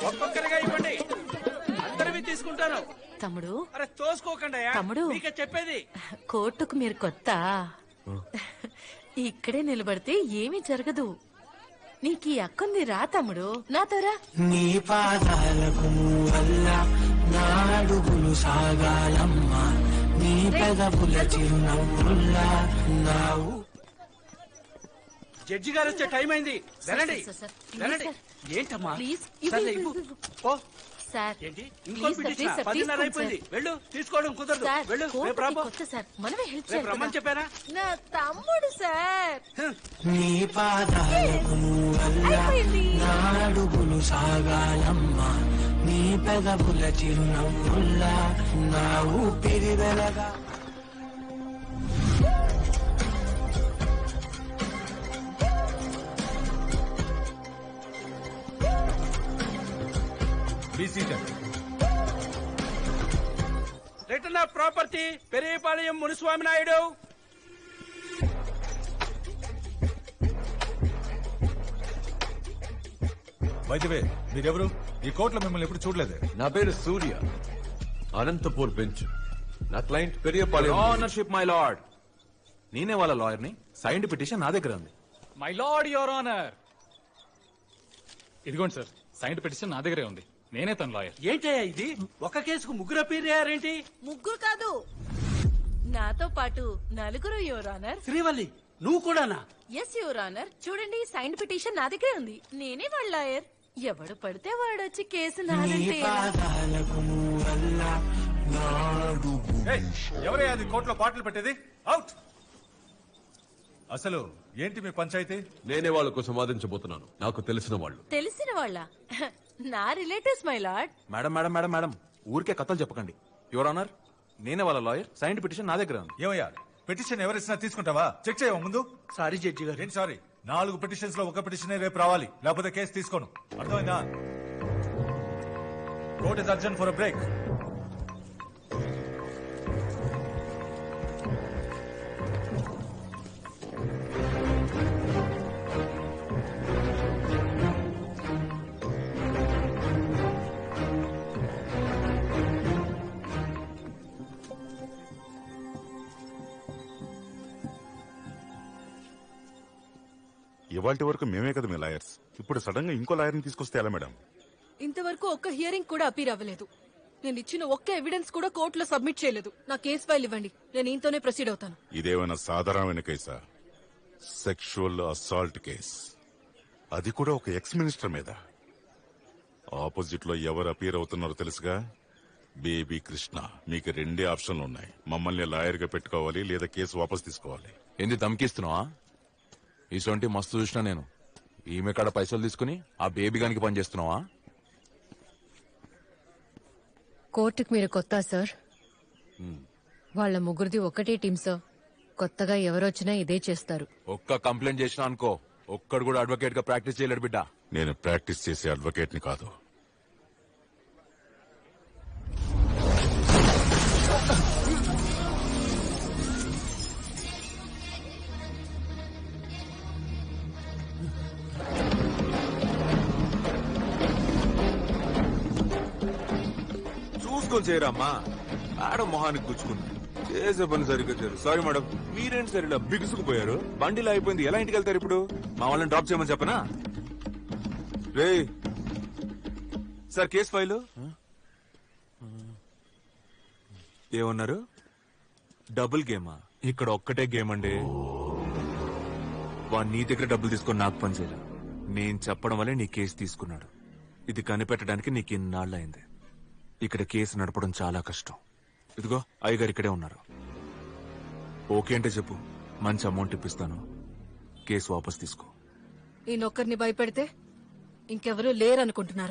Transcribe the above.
ఒక్కొక్కరిగా ఇవ్వండి, అందరివి తీసుకుంటాను. తమ్ముడు అరే తోసుకోకండి తమ్ముడు. మీకే చెప్పేది. కోర్టుకు మీరు కొత్త. ఇక్కడే నిలబడితే ఏమీ జరగదు. నీకు ఈ అక్కుంది రా తమ్ముడు, నాతో రా. నీ పాదాలకు వల్ల నా అడుగులు సాగాలమ్మా, నీ పెదవుల చిరునవ్వుల్లా నా జడ్జి గారు వచ్చే టైం అయింది, వెళ్ళండి సార్, సార్, వెళ్ళండి. సార్. ఏంటమ్మా ప్లీజ్, సర్లే, ఇవ్వు, ఇవ్వు. ఇవ్వు. ఓ సార్ ఏంటి ఇంకో please sir, petition? Please sir, 10:30 తీసుకోండి అయిపోయింది, సార్. వెళ్ళు. తీసుకోవడం కుదరదు, సార్, వెళ్ళు. రేపు కోర్టుకి రాబో. కొత్త సార్, మనమే హెల్ప్ రేపు చేయాలి రమ్మని కదా. చెప్పారా? నా తమ్ముడు సార్. నీ పాదాలకు వల్ల అయిపోయింది. నా అడుగులు సాగాలమ్మా, నీ పెదవుల చిరునవ్వుల్లా నా ఊపిరి వెలగా. Return of property Periyapalem Muniswamy Naidu. వైద్యవే మీరెవరు? ఈ కోర్టులో మిమ్మల్ని ఎప్పుడు చూడలేదు. నా పేరు సూర్య, అనంతపూర్ బెంచ్. నా client Periyapalem. Ownership my lord, నేనే వాళ్ళ లాయర్ ని. సైన్డ్ పిటిషన్ నా దగ్గర ఉంది. My lord your honour. ఇదిగోండి సార్, సైన్డ్ పిటిషన్ నా దగ్గరే ఉంది. నేనే తన లాయర్. ఏంటయ్యా ఇది? ఒక కేసుకు ముగ్గురు అపీర్ అయ్యారేంటి? ముగ్గురు కాదు, నాతో పాటు నలుగురు యువర్ ఆనర్. శ్రీవల్లి నువ్వు కూడానా? Yes your honour. చూడండి, సైన్ పిటిషన్ నా దగ్గరే ఉంది. నేనే వాళ్ళ లాయర్. ఎవడు పడితే వాడొచ్చి కేసు నీ నాదంటే ఎలా? పాదాలకు వల్ల నా అడుగు. ఎవరే అది కోర్టులో పాటలు పెట్టేది? అవుట్. అసలు ఏంటి మీ పంచాయతీ? నేనే వాళ్ళ కోసం వాదించబోతున్నాను. నాకు తెలిసిన వాళ్ళు. తెలిసిన వాళ్ళ? నా relatives my lord. Madam madam madam madam, ఊరికే కథలు చెప్పకండి. యువర్ ఆనర్, నేనే వాళ్ళ లాయర్. సైన్డ్ పిటిషన్ నా దగ్గర ఉంది. ఏమయ్యా, పిటిషన్ ఎవరిచ్చినా తీసుకుంటావా? చెక్ చేయవా ముందు? సారీ జడ్జి గారు. ఏంటి సారీ? 4 పిటిషన్స్ లో ఒక పిటిషనే రేపు రావాలి, లేకపోతే కేసు తీసుకోను. అర్థమైందా? Court is urgent for break. ఇవాల్టి వరకు మేమే కదా మీ లాయర్స్. ఇప్పుడు సడన్ గా ఇంకో లాయర్ని తీసుకొస్తే ఎలా మేడం? ఇంతవరకు ఒక్క హియరింగ్ కూడా అపీర్ అవ్వలేదు. నేను ఇచ్చిన ఒక్క ఎవిడెన్స్ కూడా కోర్టులో సబ్మిట్ చేయలేదు. నా కేసు ఫైల్ ఇవ్వండి, నేను ఈయనతోనే ప్రొసీడ్ అవుతాను. ఇదేమైనా సాధారణమైన కేసా? సెక్షువల్ అసాల్ట్ కేస్, అది కూడా ఒక ఎక్స్ మినిస్టర్ మీద. ఆపోజిట్ లో ఎవరు అపీర్ అవుతున్నారో తెలుసుగా? బేబీ కృష్ణ. మీకు 2 ఆప్షన్లు ఉన్నాయి. మమ్మల్ని లాయర్ గా పెట్టుకోవాలి, లేదా కేసు వాపస్ తీసుకోవాలి. ఏంది ధమ్కిస్తున్నావా? ఇటువంటి మస్తు చూసినా నేను. ఈమె కాడ పైసలు తీసుకుని ఆ బేబీ గానికి పని చేస్తున్నావా? కోర్టుకు మీరు కొత్త సార్? వాళ్ళ ముగ్గురిది ఒకటే టీం సార్. కొత్తగా ఎవరొచ్చినా ఇదే చేస్తారు. ఒక్క కంప్లైంట్ చేసినా అనుకో, ఒక్కడు కూడా అడ్వకేట్ గా ప్రాక్టీస్ చేయలేడు బిడ్డ. నేను ప్రాక్టీస్ చేసే అడ్వకేట్ ని కాదు. చూసుకొని చేయరమ్మా. మేడం మొహానికి గుచ్చుకుంది. చేసే పని సరిగ్గా చేయరు. Sorry madam. మీరేంటి సార్ ఇలా బిగుసుకుపోయారు? బండిలో అయిపోయింది, ఎలా ఇంటికి వెళ్తారు ఇప్పుడు? మా వాళ్ళని డ్రాప్ చేయమని చెప్పనా? రే సార్, కేసు ఫైలు ఏమన్నారు? డబుల్ గేమా? ఇక్కడ ఒక్కటే గేమ్ అండి. వాడు నీ దగ్గర డబ్బులు తీసుకొని నాకు పని చేయలే. నేను చెప్పడం వల్లే నీ కేసు తీసుకున్నాడు. ఇది కనిపెట్టడానికి నీకు ఇన్నాళ్ళయింది. ఇక్కడ కేసు నడపడం చాలా కష్టం. ఇదిగో అయ్యగారు ఇక్కడే ఉన్నారు. ఓకే అంటే చెప్పు, మంచి అమౌంట్ ఇప్పిస్తాను. కేసు వాపస్ తీసుకో. ఈయనొక్కరిని భయపెడితే ఇంకెవరూ లేరనుకుంటున్నారా?